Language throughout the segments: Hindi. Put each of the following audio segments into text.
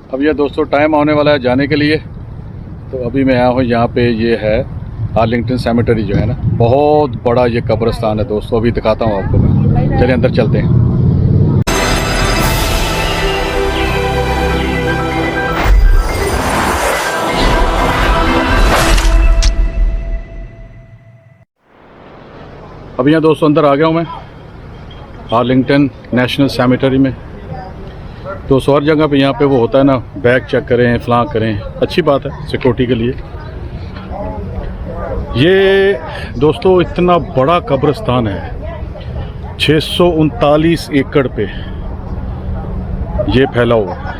अब ये दोस्तों टाइम आने वाला है जाने के लिए। तो अभी मैं आया हूँ यहाँ पे, ये है आर्लिंगटन सेमेटरी जो है ना, बहुत बड़ा ये कब्रिस्तान है दोस्तों। अभी दिखाता हूँ आपको मैं, चलिए अंदर चलते हैं। अभी यहाँ दोस्तों अंदर आ गया हूँ मैं आर्लिंगटन नेशनल सेमेटरी में। तो हर जगह पे यहाँ पे वो होता है ना, बैग चेक करें, फलां करें, अच्छी बात है सिक्योरिटी के लिए। ये दोस्तों इतना बड़ा कब्रिस्तान है, 639 एकड़ पे ये फैला हुआ है।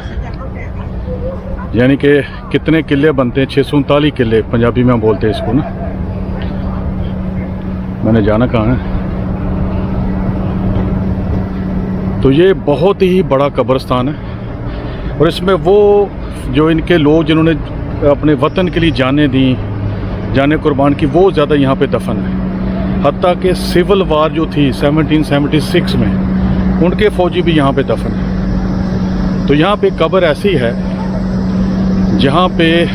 यानी कि कितने किले बनते हैं, 639 किले पंजाबी में हम बोलते हैं इसको ना। मैंने जाना कहाँ है। तो ये बहुत ही बड़ा कब्रिस्तान है और इसमें वो जो इनके लोग जिन्होंने अपने वतन के लिए जाने दी, जाने कुर्बान की, वो ज़्यादा यहाँ पे दफन है। हत्ता कि सिविल वार जो थी 1776 में, उनके फ़ौजी भी यहाँ पे दफन है। तो यहाँ पे कब्र ऐसी है जहाँ पे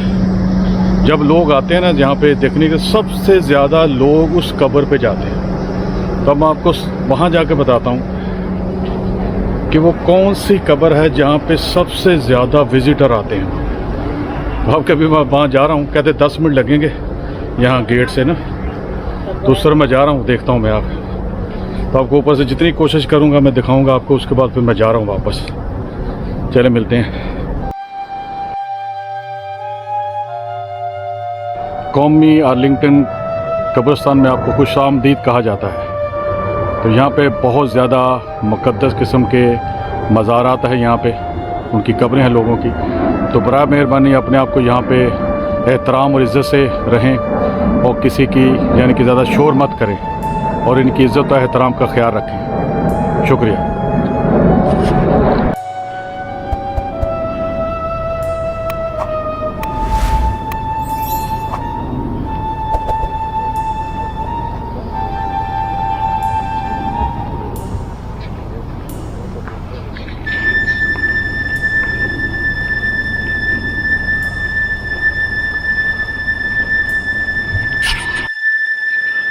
जब लोग आते हैं ना, जहाँ पे देखने के सबसे ज़्यादा लोग उस कब्र पे जाते हैं। तो मैं आपको वहाँ जाके बताता हूँ कि वो कौन सी कब्र है जहाँ पे सबसे ज़्यादा विज़िटर आते हैं। तो अब कभी मैं वहाँ जा रहा हूँ, कहते 10 मिनट लगेंगे यहाँ गेट से ना, तो उस तरह मैं जा रहा हूँ, देखता हूँ मैं आप। तो आपको ऊपर से जितनी कोशिश करूँगा मैं दिखाऊँगा आपको, उसके बाद फिर मैं जा रहा हूँ वापस। चले मिलते हैं। कौमी आर्लिंगटन कब्रिस्तान में आपको खुशामदीद कहा जाता है। तो यहाँ पे बहुत ज़्यादा मुक़द्दस किस्म के मज़ारात हैं, यहाँ पे उनकी कब्रें हैं लोगों की। तो बराए मेहरबानी अपने आप को यहाँ पे एहतराम और इज़्ज़त से रहें और किसी की यानी कि ज़्यादा शोर मत करें और इनकी इज़्ज़त और एहतराम का ख्याल रखें। शुक्रिया।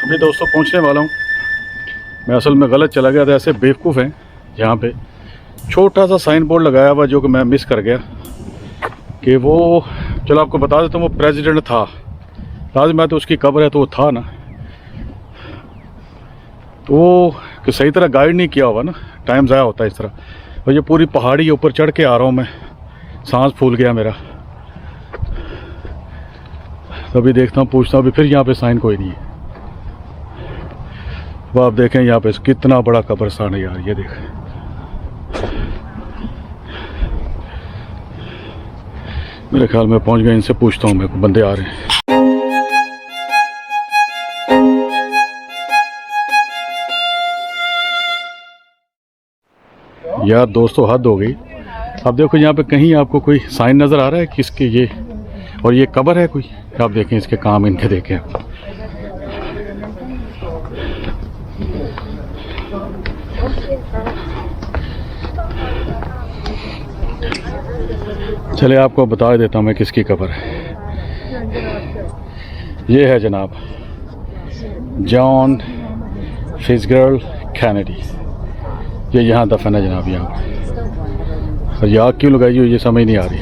अभी दोस्तों पहुंचने वाला हूं मैं। असल में गलत चला गया था। ऐसे बेवकूफ़ हैं यहाँ पे, छोटा सा साइन बोर्ड लगाया हुआ जो कि मैं मिस कर गया कि वो, चलो आपको बता देता हूँ, वो प्रेसिडेंट था। लाज़िम है तो उसकी कब्र है तो वो था ना, तो वो कि सही तरह गाइड नहीं किया होगा ना, टाइम ज़ाया होता है इस तरह। और ये पूरी पहाड़ी के ऊपर चढ़ के आ रहा हूँ मैं, सांस फूल गया मेरा। अभी देखता हूँ, पूछता हूँ। अभी फिर यहाँ पे साइन कोई नहीं है। वो आप देखें यहाँ पे कितना बड़ा कब्रिस्तान है यार, ये देखें। मेरे ख्याल में पहुंच गए। इनसे पूछता हूँ, मेरे को बंदे आ रहे हैं। यार दोस्तों हद हो गई। अब देखो यहाँ पे कहीं आपको कोई साइन नज़र आ रहा है किसके, ये और ये कब्र है कोई? आप देखें इसके काम, इनके देखें। चले आपको बता देता हूँ मैं किसकी कब्र है। ये है जनाब जॉन फिट्ज़gerald कैनेडी। ये यहाँ दफन है जनाब, यहाँ पर। और ये आग क्यों लगाई हुई ये समझ नहीं आ रही।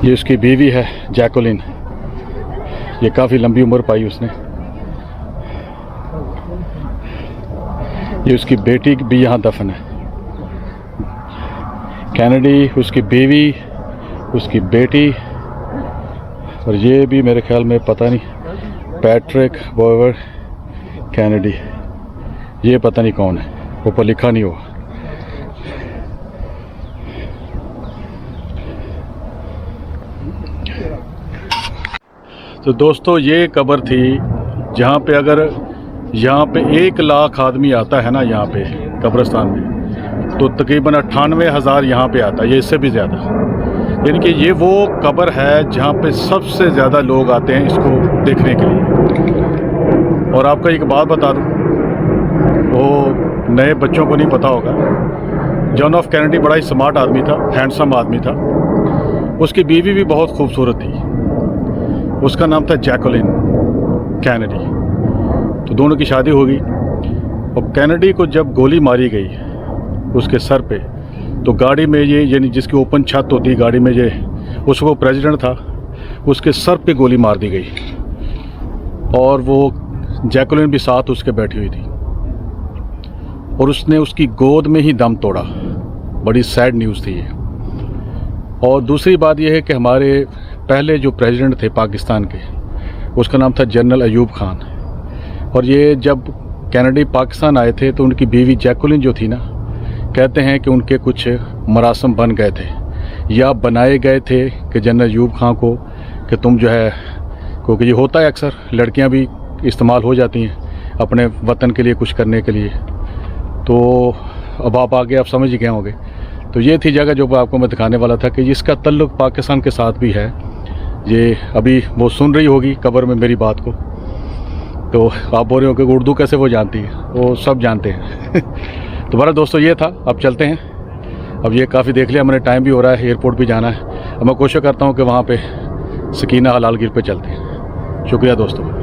ये उसकी बीवी है जैकोलिन। ये काफ़ी लंबी उम्र पाई उसने। ये उसकी बेटी भी यहाँ दफन है। कैनेडी, उसकी बीवी, उसकी बेटी, और ये भी मेरे ख्याल में पता नहीं, पैट्रिक बोवर कैनेडी, ये पता नहीं कौन है, ऊपर लिखा नहीं हुआ। तो दोस्तों ये कब्र थी जहाँ पे अगर यहाँ पे 1 लाख आदमी आता है ना यहाँ पे कब्रिस्तान में, तो तकरीबन 98,000 यहाँ पे आता है, ये इससे भी ज़्यादा। यानी कि ये वो कब्र है जहाँ पे सबसे ज़्यादा लोग आते हैं इसको देखने के लिए। और आपको एक बात बता दूँ, वो नए बच्चों को नहीं पता होगा, जॉन ऑफ कैनेडी बड़ा ही स्मार्ट आदमी था, हैंडसम आदमी था। उसकी बीवी भी बहुत खूबसूरत थी, उसका नाम था जैकुलिन कैनेडी। तो दोनों की शादी हो गई और कैनेडी को जब गोली मारी गई उसके सर पे, तो गाड़ी में ये यानी जिसकी ओपन छत होती है गाड़ी में, ये उसको प्रेसिडेंट था, उसके सर पे गोली मार दी गई और वो जैकुलिन भी साथ उसके बैठी हुई थी और उसने उसकी गोद में ही दम तोड़ा। बड़ी सैड न्यूज़ थी ये। और दूसरी बात यह है कि हमारे पहले जो प्रेसिडेंट थे पाकिस्तान के, उसका नाम था जनरल अयूब खान। और ये जब कैनेडी पाकिस्तान आए थे तो उनकी बीवी जैकुलिन जो थी ना, कहते हैं कि उनके कुछ मरासम बन गए थे या बनाए गए थे कि जनरल अयूब खान को कि तुम जो है, क्योंकि ये होता है अक्सर लड़कियां भी इस्तेमाल हो जाती हैं अपने वतन के लिए कुछ करने के लिए। तो अब आप आगे आप समझ ही गए होंगे। तो ये थी जगह जो आपको मैं दिखाने वाला था कि जिसका तल्लुक़ पाकिस्तान के साथ भी है। ये अभी वो सुन रही होगी कब्र में मेरी बात को, तो आप बोल रहे हो कि उर्दू कैसे वो जानती है, वो सब जानते हैं। तो बड़ा दोस्तों ये था, अब चलते हैं। अब ये काफ़ी देख लिया मैंने, टाइम भी हो रहा है, एयरपोर्ट भी जाना है। अब मैं कोशिश करता हूँ कि वहाँ पे सकीना हलाल गिर पे चलते हैं। शुक्रिया दोस्तों।